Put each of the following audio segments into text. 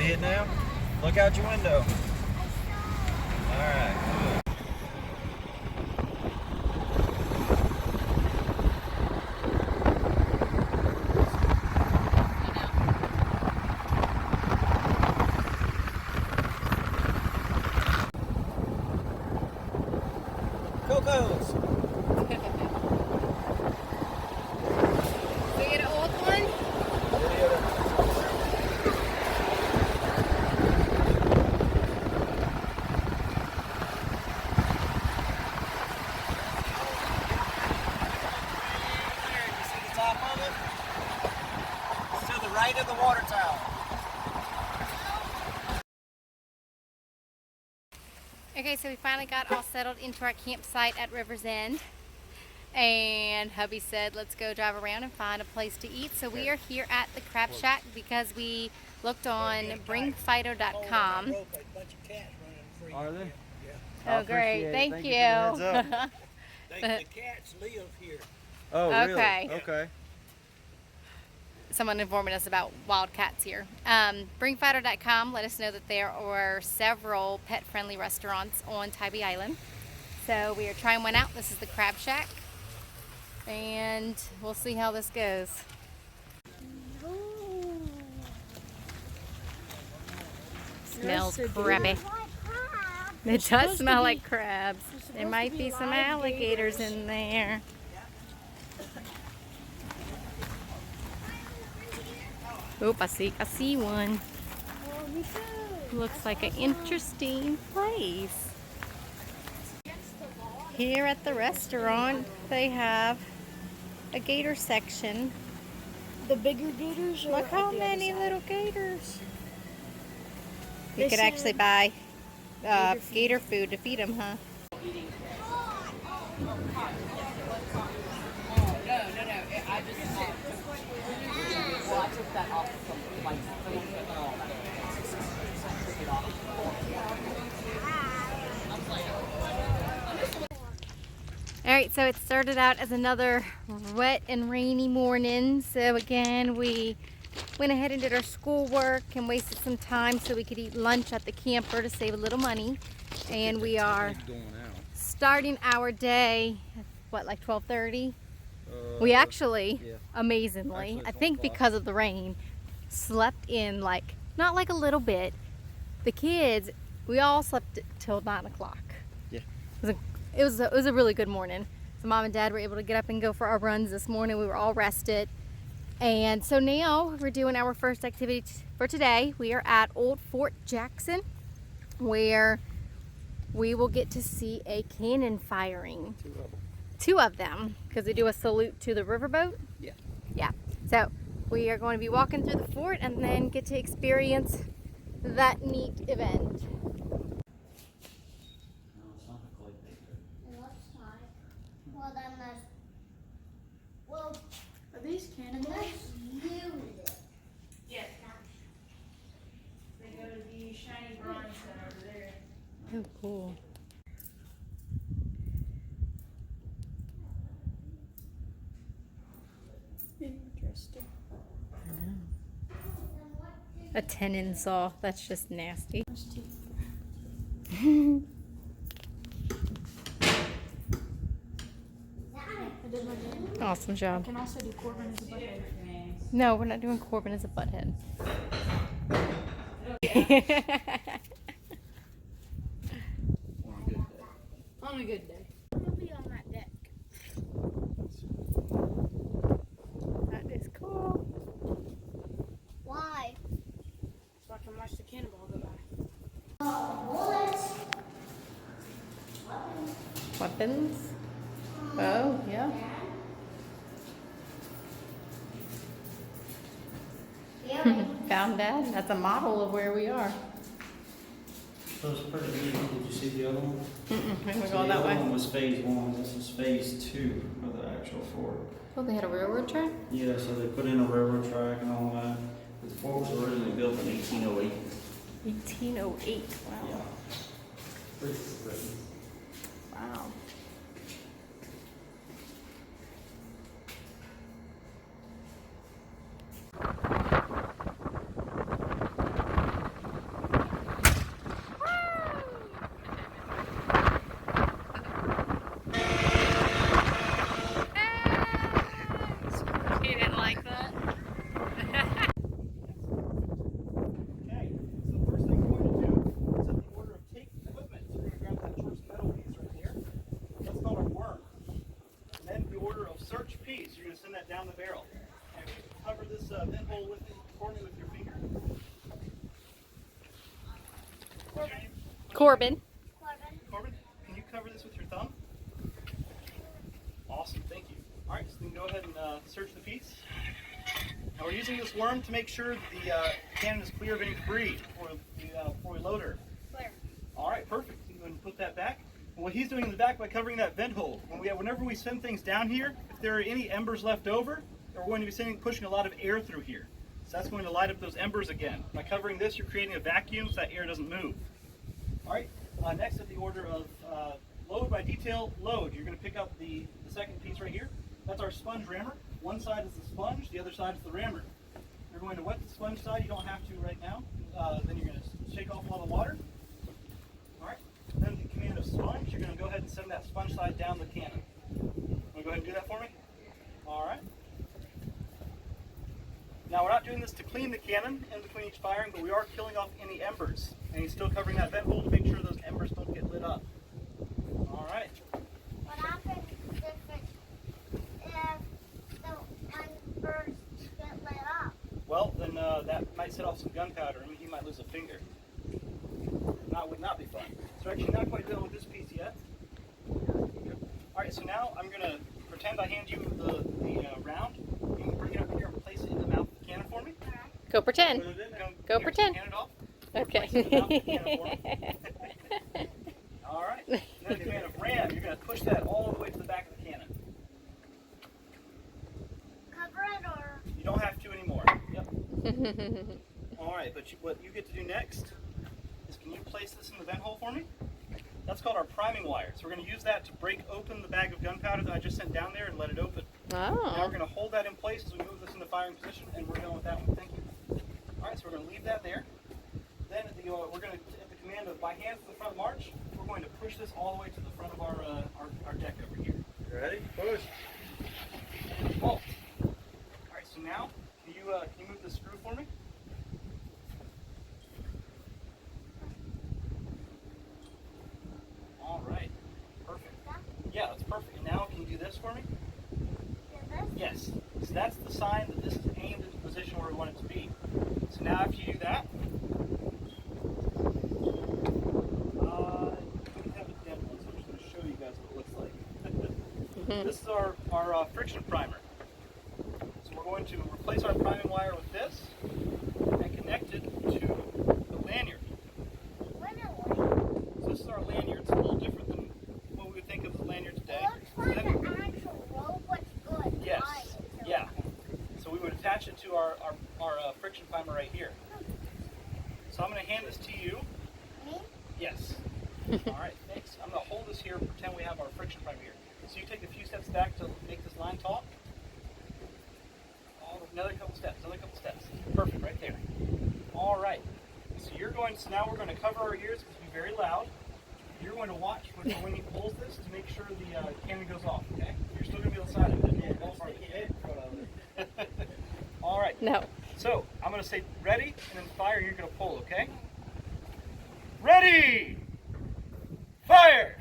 See it now? Look out your window. All right. Coco's. We get an old one? You see the top of it? It's to the right of the water tower. Okay, so we finally got all settled into our campsite at River's End. And hubby said, let's go drive around and find a place to eat. So we are here at the Crab Shack because we looked on bringfido.com. Are they? Oh, great. Thank you. The cats live here. Oh, really? Okay. Okay. Someone informing us about wild cats here. Bringfido.com let us know that there are several pet-friendly restaurants on Tybee Island. So we are trying one out. This is the Crab Shack. And we'll see how this goes. Smells crabby. It does smell like crabs. There might be some alligators in there. Oop, I see one. Looks like an interesting place. Here at the restaurant, they have a gator section. The bigger gators? Or Look how many little gators. You could actually buy gator food to feed them, huh? Alright, so it started out as another wet and rainy morning. So again, we went ahead and did our schoolwork and wasted some time so we could eat lunch at the camper to save a little money. And we are starting our day, what, like 12:30? We actually, amazingly, I think because of the rain, slept in like, not like a little bit. The kids, we all slept till 9 o'clock. Yeah. It was a really good morning. So Mom and Dad were able to get up and go for our runs this morning. We were all rested. And so now we're doing our first activity for today. We are at Old Fort Jackson, where we will get to see a cannon firing. Two of them, because they do a salute to the riverboat. Yeah. Yeah. So we are going to be walking through the fort and then get to experience that neat event. Well, then there's... Well, Are these cannonballs? Yes. They go to the shiny bronze center over there. Oh, cool. Interesting. I know. A tenon saw. That's just nasty. I did my game. Awesome job. I can also do Corbin as a butthead. No, we're not doing Corbin as a butthead. On a good day. We'll be on that deck. That is cool. Why? So I can watch the cannonball go by. Bullets. Weapons? Oh, yeah. Found Dad. That's a model of where we are. So it's pretty neat. Did you see the other one? We're So going the that other way. one was phase 1. This is phase 2 of the actual fort. Oh, they had a railroad track? Yeah, so they put in a railroad track and all that. The fort was originally built in 1808. 1808. Wow. Yeah. Pretty pretty. Wow. order of search piece. You're going to send that down the barrel. And cover this vent hole for me with your finger. What's your name? Corbin. Corbin, can you cover this with your thumb? Awesome, thank you. All right, so then go ahead and search the piece. Now we're using this worm to make sure that the cannon is clear of any debris before we load her. Clear. All right, perfect. You go ahead and put that back. And what he's doing in the back by covering that vent hole, whenever we send things down here, if there are any embers left over, we're going to be pushing a lot of air through here. So that's going to light up those embers again. By covering this, you're creating a vacuum so that air doesn't move. All right, next at the order of load by detail, load. You're going to pick up the second piece right here. That's our sponge rammer. One side is the sponge, the other side is the rammer. You're going to wet the sponge side. You don't have to right now. Then you're going to shake off all the water. All right. Then the command of sponge, you're going to go ahead and send that sponge side down the cannon. Want to go ahead and do that for me? All right. Now we're not doing this to clean the cannon in between each firing, but we are killing off any embers. And he's still covering that vent hole to make sure those embers don't get lit up. All right. What happens if the embers get lit up? Well, then that might set off some gunpowder. I mean, he might lose a finger. Would not be fun. So actually not quite done with this piece yet. All right, so now I'm going to pretend I hand you the round. You can bring it up here and place it in the mouth of the cannon for me. Go pretend. Put it in, Go here, pretend. Hand it off. Okay. Place it in the mouth of the cannon for me. All right. Now the command of ram, you're going to push that all the way to the back of the cannon. Cover it or? You don't have to anymore. Yep. All right, but what you get to do next is, can you place this in the vent hole for me? That's called our priming wire. So we're going to use that to break open the bag of gunpowder that I just sent down there and let it open. Now we're Oh. going to hold that in place as we move this into firing position, and we're done with that one. Thank you. All right, so we're going to leave that there. Then we're going to, at the command of by hand to the front march, we're going to push this all the way to the front of our deck over here. Ready? Push. And bolt. All right, so now can you move the screw for me? All right, perfect. Yeah, that's perfect. And now can you do this for me? Do this? Yes. So that's the sign that this is aimed at the position where we want it to be. So now after you do that, we have a demo, so I'm just going to show you guys what it looks like. This is our friction primer. So we're going to replace our priming wire with this and connect it to the lanyard. So this is our lanyard. It's a little different than what we would think of as a lanyard today. It looks like an actual rope, but good. Yes. Why? Yeah. So we would attach it to our friction primer right here. So I'm going to hand this to you. Me? Yes. All right, thanks. I'm going to hold this here and pretend we have our friction primer here. So you take a few steps back to make this line taut. Another couple steps, Perfect, right there. All right. So now we're going to cover our ears. It's going to be very loud. You're going to watch when he pulls this to make sure the cannon goes off, okay? You're still going to be on the side of it. All right. No. So I'm going to say ready and then fire, and you're going to pull, okay? Ready! Fire!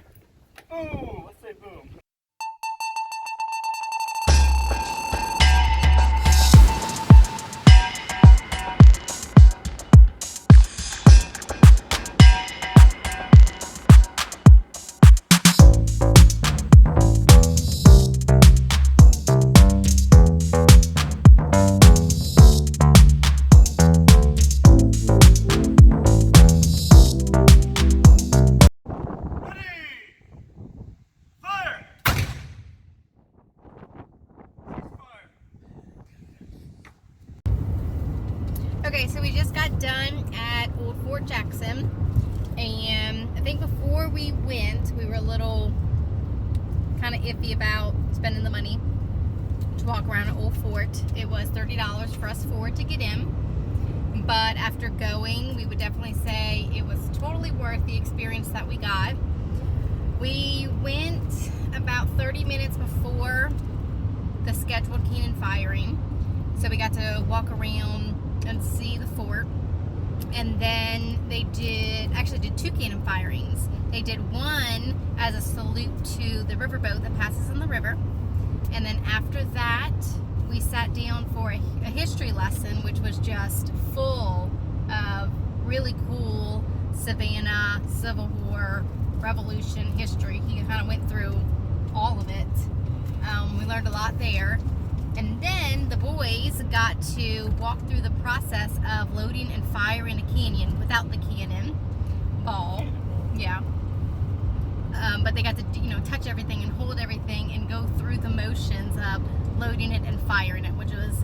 Boom! Let's say boom. Okay, so we just got done at Old Fort Jackson, and I think before we went, we were a little kind of iffy about spending the money to walk around at Old Fort. It was $30 for us four to get in, but after going, we would definitely say it was totally worth the experience that we got. We went about 30 minutes before the scheduled cannon firing, so we got to walk around and see the fort. And then they actually did two cannon firings. They did one as a salute to the riverboat that passes in the river, And then after that, we sat down for a history lesson, which was just full of really cool Savannah, Civil War, Revolution history. He kind of went through all of it. We learned a lot there. And then the boys got to walk through the process of loading and firing a cannon without the cannon ball. Yeah. But they got to, touch everything and hold everything and go through the motions of loading it and firing it, which was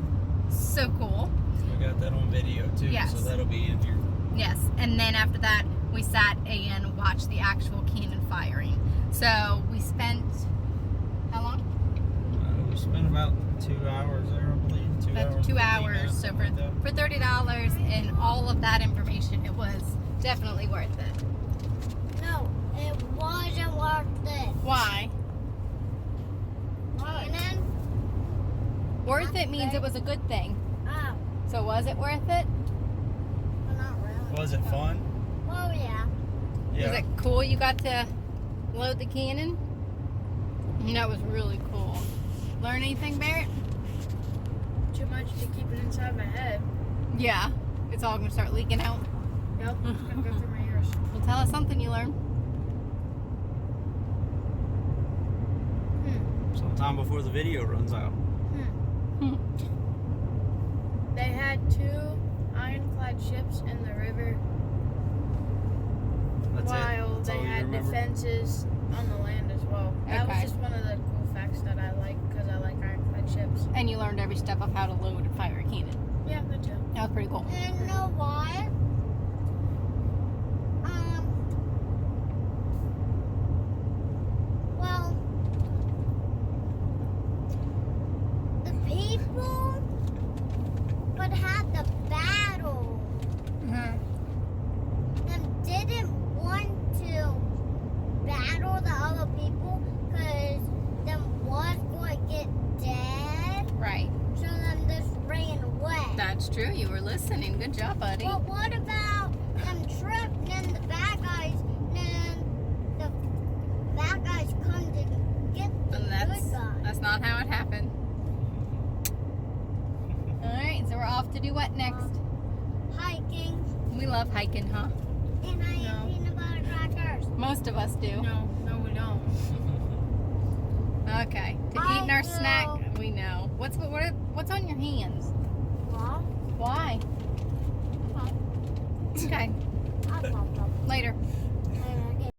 so cool. We got that on video too, Yes. so that'll be in here. Yes. And then after that, we sat and watched the actual cannon firing. So we spent, how long? We spent about 2 hours there, I believe. 2 About hours. 2 15 hours. minutes, So something like that. for $30 and all of that information, it was definitely worth it. No, it wasn't worth it. Why? Cannon? Worth it means it was a good thing. Oh, So was it worth it? well, not really. Was it fun? Oh, yeah. Was it cool you got to load the cannon? That was really cool. Learn anything, Barrett? Too much to keep it inside my head. Yeah. It's all going to start leaking out. Yep, it's gonna go through my ears. Well, tell us something you learned. Sometime before the video runs out. They had 2 ironclad ships in the river That's while it. That's they all you had remember? defenses on the land as well. That was Okay. just one of the cool facts that I like because I like ironclad ships. And you learned every step of how to load and fire a cannon. Yeah, me too. That was pretty cool. And you know what? Well, the people that had the battle them didn't want to battle the other people because them was going to get dead. Right. So them just ran away. That's true. You were listening. Good job, buddy. But what about them trip and then the bad guys, then the bad guys come to get the And good guys? that's not how it happened. Alright, so we're off to do what next? Hiking, We love hiking, huh? and I No. eat peanut butter crackers. Most of us do. No, we don't. Okay. To I eating our will. snack, we know. What's on your hands?